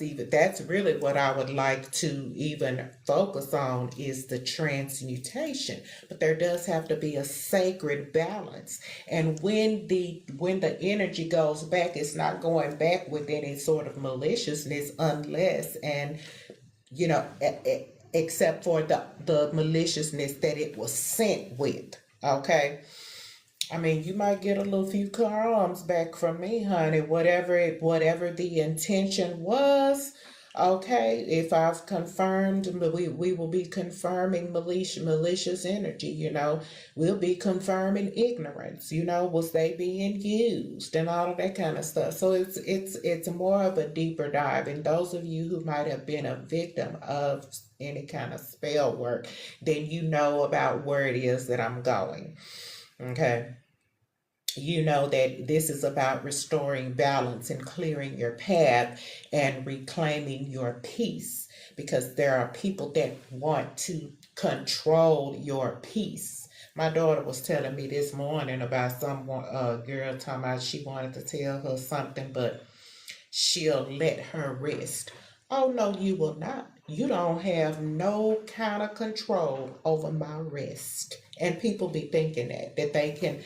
really what I would like to even focus on, is the transmutation. But there does have to be a sacred balance. And when the energy goes back, it's not going back with any sort of maliciousness, unless and except for the maliciousness that it was sent with. Okay. I mean, you might get a little few crumbs back from me, honey, whatever the intention was. Okay, if I've confirmed, we will be confirming malicious energy, we'll be confirming ignorance, was they being used and all of that kind of stuff. So it's more of a deeper dive. And those of you who might have been a victim of any kind of spell work, then about where it is that I'm going. Okay. That this is about restoring balance and clearing your path and reclaiming your peace, because there are people that want to control your peace. My daughter was telling me this morning about some girl talking about she wanted to tell her something, but she'll let her rest. Oh, no, you will not. You don't have no kind of control over my rest. And people be thinking that they can,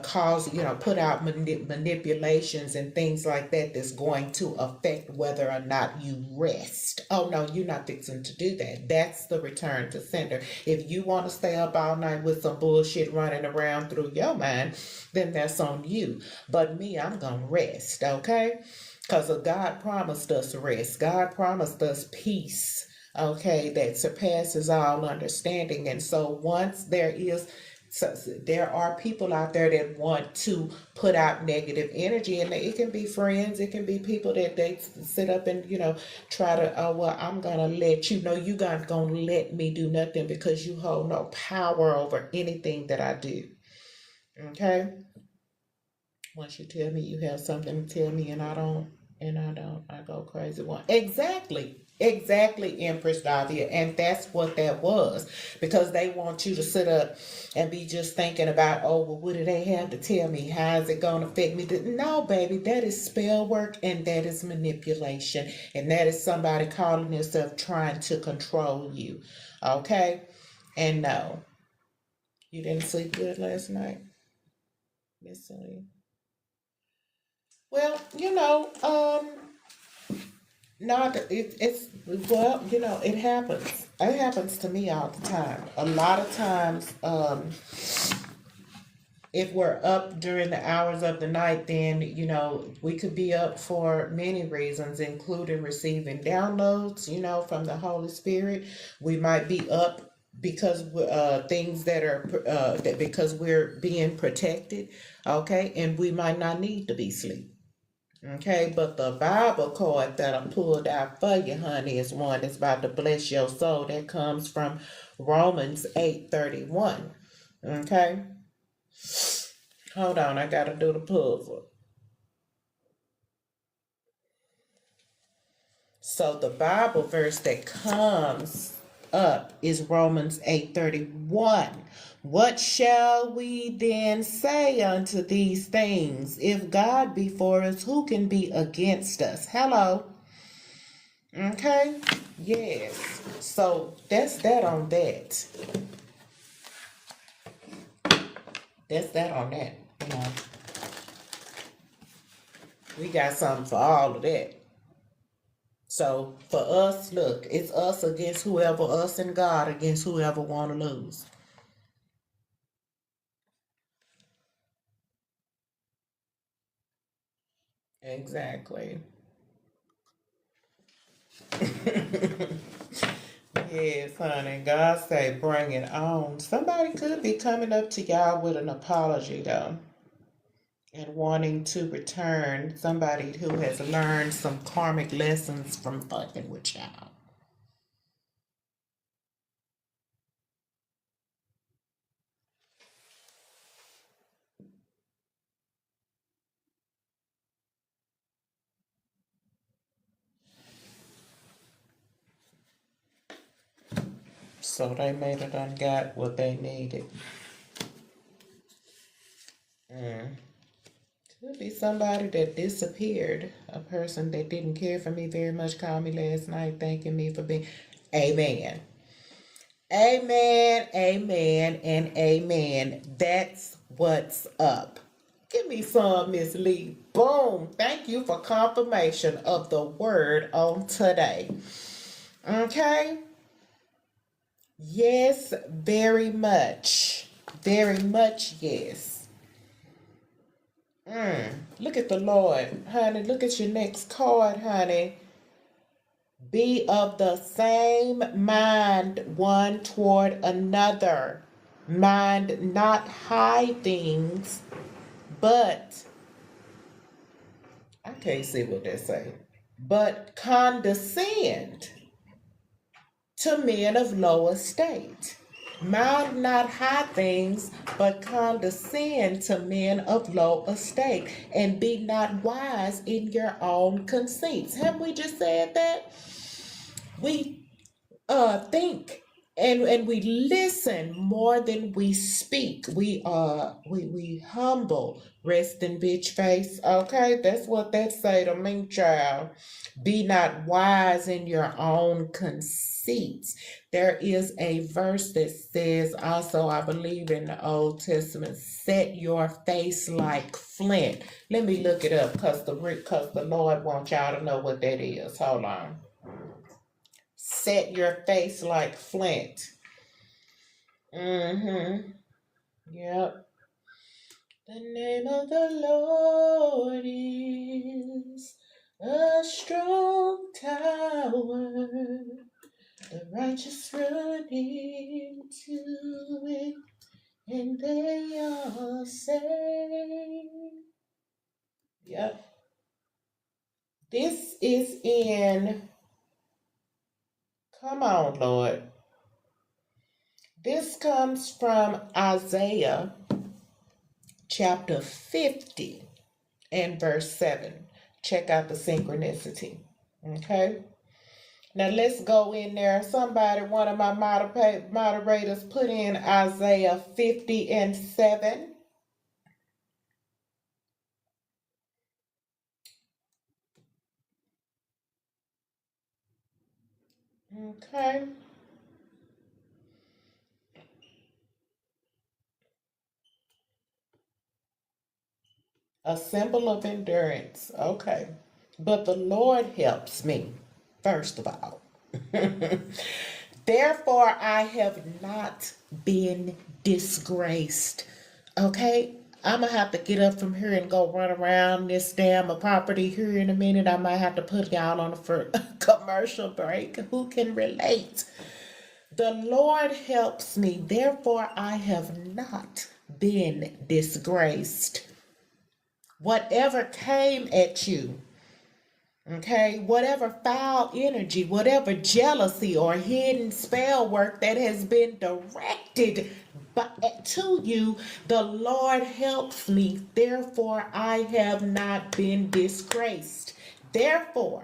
cause, put out manipulations and things like that that's going to affect whether or not you rest. Oh, no, you're not fixing to do that. That's the return to sender. If you want to stay up all night with some bullshit running around through your mind, then that's on you. But me, I'm going to rest, okay? Because God promised us rest. God promised us peace, okay, that surpasses all understanding. And so once there is So there are people out there that want to put out negative energy, and it can be friends, it can be people that they sit up and try to, oh well, I'm gonna let you know you not gonna let me do nothing because you hold no power over anything that I do. Okay, once you tell me you have something to tell me and I don't, I go crazy. One exactly, Empress Davia, and that's what that was, because they want you to sit up and be just thinking about, oh well, what do they have to tell me? How is it going to affect me? No, baby, that is spell work and that is manipulation, and that is somebody calling themselves trying to control you. Okay, and no, you didn't sleep good last night, Miss Celine. Well, not it's well, it happens. It happens to me all the time. A lot of times, if we're up during the hours of the night, then we could be up for many reasons, including receiving downloads, from the Holy Spirit. We might be up because things that are because we're being protected, okay, and we might not need to be asleep. Okay, but the Bible card that I pulled out for you, honey, is one that's about to bless your soul. That comes from Romans 8:31. Okay, hold on, I gotta do the puzzle. So the Bible verse that comes up is Romans 8:31. What shall we then say unto these things? If God be for us, who can be against us? Hello. Okay. Yes. So that's that on that. That's that on that. We got something for all of that. So for us, look, it's us against whoever, us and God against whoever want to lose. Exactly. Yes, honey. God say bring it on. Somebody could be coming up to y'all with an apology though, and wanting to return. Somebody who has learned some karmic lessons from fucking with y'all. So they may have done got what they needed. Could be somebody that disappeared. A person that didn't care for me very much called me last night thanking me for being. Amen. Amen, amen, and amen. That's what's up. Give me some, Miss Lee. Boom. Thank you for confirmation of the word on today. Okay? Yes, very much. Very much, yes. Look at the Lord, honey. Look at your next card, honey. Be of the same mind one toward another. Mind not high things, but I can't see what they say. But condescend to men of low estate. Mind not high things, but condescend to men of low estate, and be not wise in your own conceits. Have we just said that? We think and we listen more than we speak. We humble, resting bitch face. Okay, that's what that say to me, child. Be not wise in your own conceits. There is a verse that says also, I believe in the Old Testament, set your face like flint. Let me look it up because the Lord wants y'all to know what that is. Hold on. Set your face like flint. Mm-hmm. Yep. The name of the Lord is a strong tower. The righteous run into it and they are saved. Yep. This is in, come on, Lord. This comes from Isaiah chapter 50 and verse 7. Check out the synchronicity. Okay. Now let's go in there. Somebody, one of my moderators, put in Isaiah 50 and 7. Okay. A symbol of endurance. Okay. But the Lord helps me, first of all. Therefore, I have not been disgraced. Okay? I'm going to have to get up from here and go run around this damn property here in a minute. I might have to put y'all on a commercial break. Who can relate? The Lord helps me. Therefore, I have not been disgraced. Whatever came at you, okay, whatever foul energy, whatever jealousy or hidden spell work that has been directed to you, the Lord helps me. Therefore, I have not been disgraced. Therefore,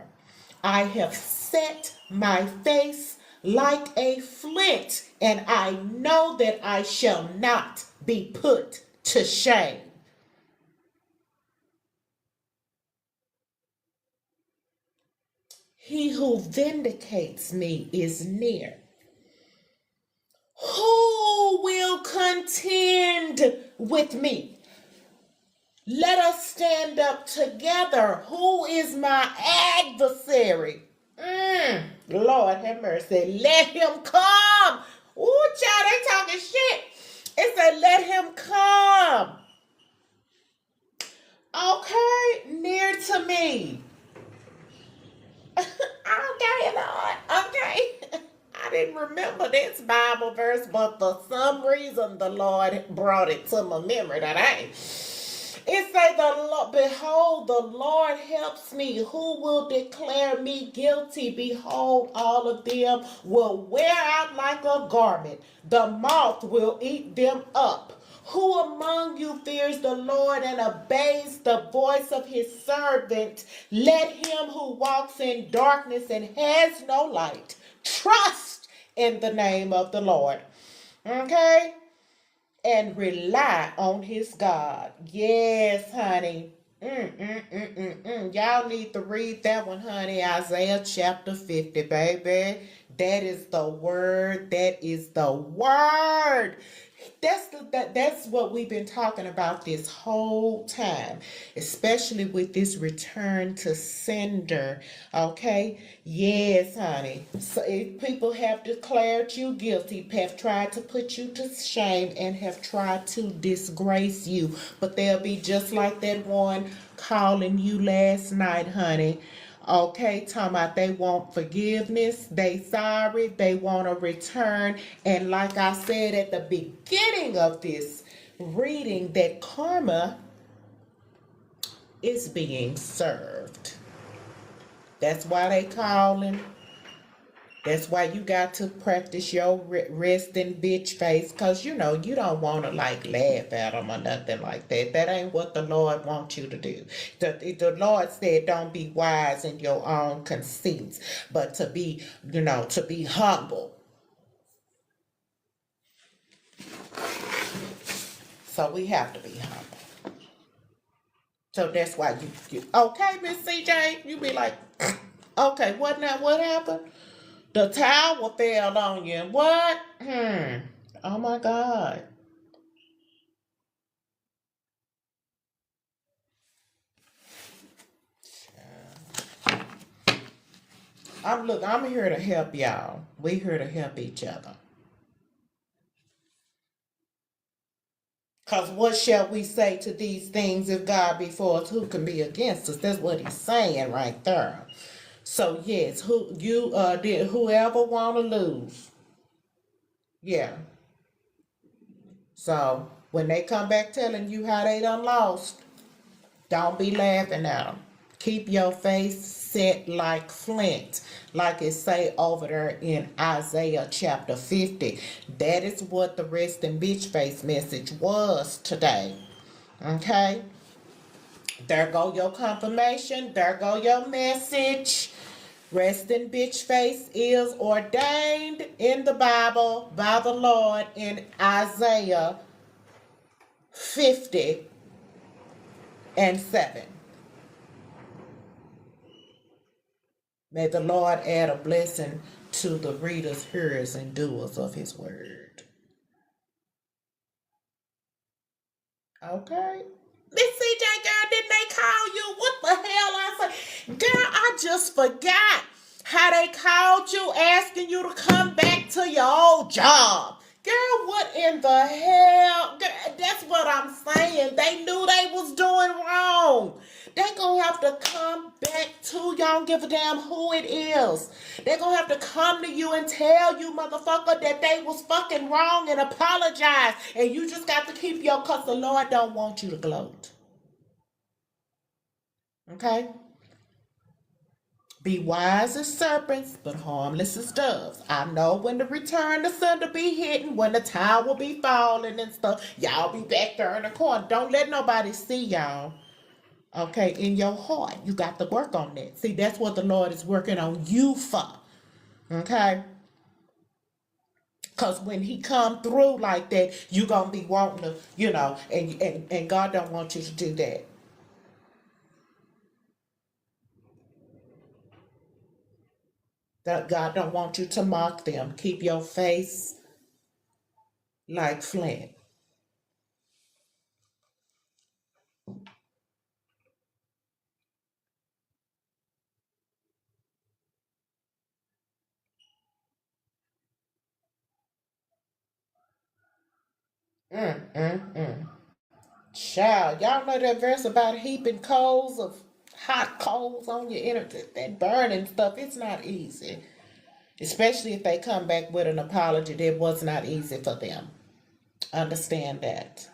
I have set my face like a flint, and I know that I shall not be put to shame. He who vindicates me is near. Who will contend with me? Let us stand up together. Who is my adversary? Lord have mercy. Let him come. Ooh, child, they talking shit. It said, let him come. Okay, near to me. Okay, Lord. Okay. I didn't remember this Bible verse, but for some reason the Lord brought it to my memory today. It say, behold, the Lord helps me. Who will declare me guilty? Behold, all of them will wear out like a garment. The moth will eat them up. Who among you fears the Lord and obeys the voice of his servant? Let him who walks in darkness and has no light trust in the name of the Lord. Okay? And rely on his God. Yes, honey. Y'all need to read that one, honey. Isaiah chapter 50, baby. That is the word. That is the word. That's what we've been talking about this whole time, especially with this return to sender. Okay? Yes, honey. So if people have declared you guilty, have tried to put you to shame, and have tried to disgrace you, but they'll be just like that one calling you last night, honey. Okay, talking about they want forgiveness, they sorry, they want a return. And like I said at the beginning of this reading, that karma is being served. That's why they calling. That's why you got to practice your resting bitch face, because you know you don't want to like laugh at them or nothing like that. That ain't what the Lord wants you to do. The Lord said don't be wise in your own conceits, but to be, to be humble. So we have to be humble. So that's why you okay, Miss CJ, you be like, okay, what now? What happened? The tower fell on you. What? Oh my God. I'm here to help y'all. We here to help each other. Because what shall we say to these things? If God be for us, who can be against us? That's what he's saying right there. So yes, whoever want to lose. Yeah. So when they come back telling you how they done lost, don't be laughing at them. Keep your face set like flint, like it say over there in Isaiah chapter 50. That is what the resting bitch face message was today. Okay? There go your confirmation. There go your message. Resting bitch face is ordained in the Bible by the Lord in Isaiah 50 and 7. May the Lord add a blessing to the readers, hearers, and doers of his word. Okay. Miss CJ, girl, didn't they call you? What the hell I say? Girl, I just forgot how they called you asking you to come back to your old job. Girl, what in the hell? Girl, that's what I'm saying. They knew they was doing wrong. They gonna have to come back to y'all. Don't give a damn who it is. They gonna have to come to you and tell you, motherfucker, that they was fucking wrong and apologize. And you just got to keep your, cause the Lord don't want you to gloat. Okay? Be wise as serpents, but harmless as doves. I know when the return the sun to be hitting, when the tower will be falling and stuff. Y'all be back there in the corner. Don't let nobody see y'all. Okay, in your heart. You got to work on that. See, that's what the Lord is working on you for. Okay? Because when he come through like that, you going to be wanting to, and God don't want you to do that. That God don't want you to mock them. Keep your face like flint. Child, y'all know that verse about heaping coals of hot coals on your energy, that burning stuff. It's not easy. Especially if they come back with an apology, that was not easy for them. Understand that.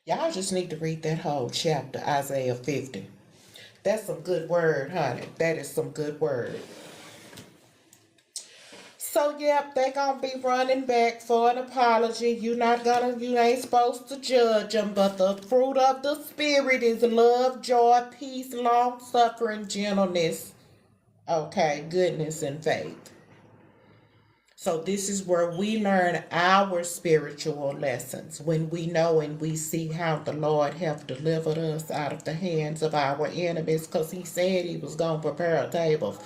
Y'all just need to read that whole chapter, Isaiah 50. That's some good word, honey. That is some good word. So, yep, they gonna be running back for an apology. You ain't supposed to judge them, but the fruit of the Spirit is love, joy, peace, long suffering, gentleness, okay, goodness, and faith. So this is where we learn our spiritual lessons, when we know and we see how the Lord have delivered us out of the hands of our enemies, because he said he was going to prepare a table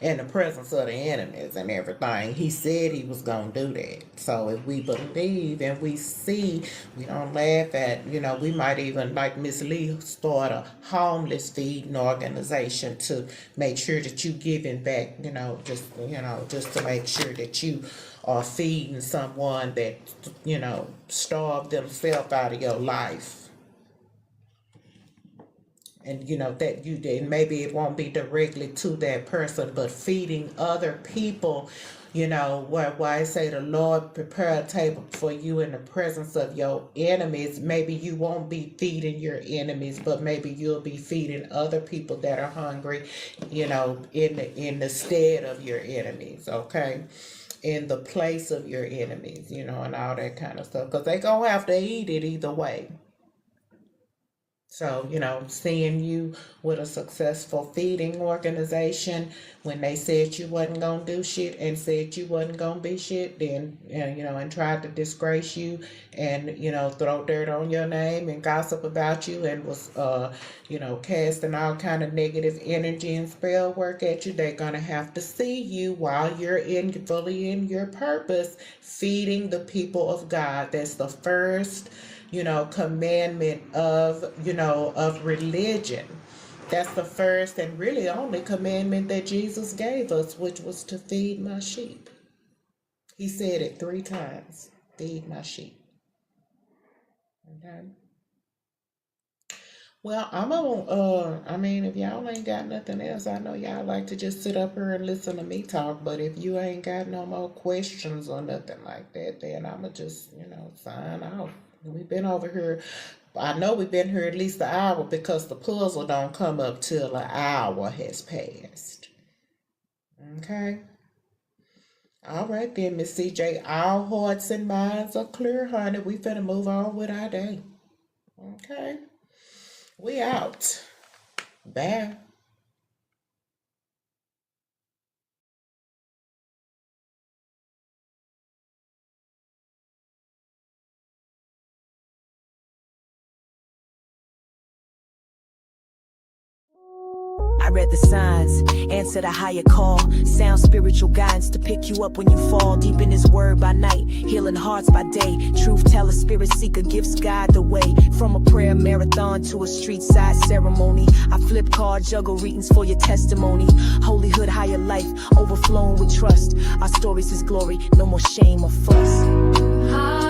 in the presence of the enemies and everything. He said he was going to do that. So if we believe and we see, we don't laugh at, we might even, like Miss Lee, start a homeless feeding organization to make sure that you giving back, just to make sure that you are feeding someone that, starved themselves out of your life. And that you did, maybe it won't be directly to that person, but feeding other people, why I say the Lord prepare a table for you in the presence of your enemies. Maybe you won't be feeding your enemies, but maybe you'll be feeding other people that are hungry, in the stead of your enemies, okay? In the place of your enemies, and all that kind of stuff, because they gonna have to eat it either way. So, seeing you with a successful feeding organization, when they said you wasn't going to do shit and said you wasn't going to be shit, then, and tried to disgrace you and, throw dirt on your name and gossip about you and was, casting all kind of negative energy and spell work at you, they're going to have to see you while you're fully in your purpose, feeding the people of God. That's the first commandment of religion. That's the first and really only commandment that Jesus gave us, which was to feed my sheep. He said it 3 times, feed my sheep. Okay. Well, I'm on, I mean, if y'all ain't got nothing else, I know y'all like to just sit up here and listen to me talk, but if you ain't got no more questions or nothing like that, then I'ma just, sign off. We've been over here, I know we've been here at least an hour because the puzzle don't come up till an hour has passed. Okay? All right then, Miss CJ, our hearts and minds are clear, honey. We finna move on with our day. Okay? We out. Bye. I read the signs, answer the higher call. Sound spiritual guidance to pick you up when you fall. Deep in his word by night, healing hearts by day. Truth teller, spirit seeker, gifts guide the way. From a prayer marathon to a street side ceremony, I flip card, juggle readings for your testimony. Holyhood, higher life, overflowing with trust. Our stories is glory, no more shame or fuss.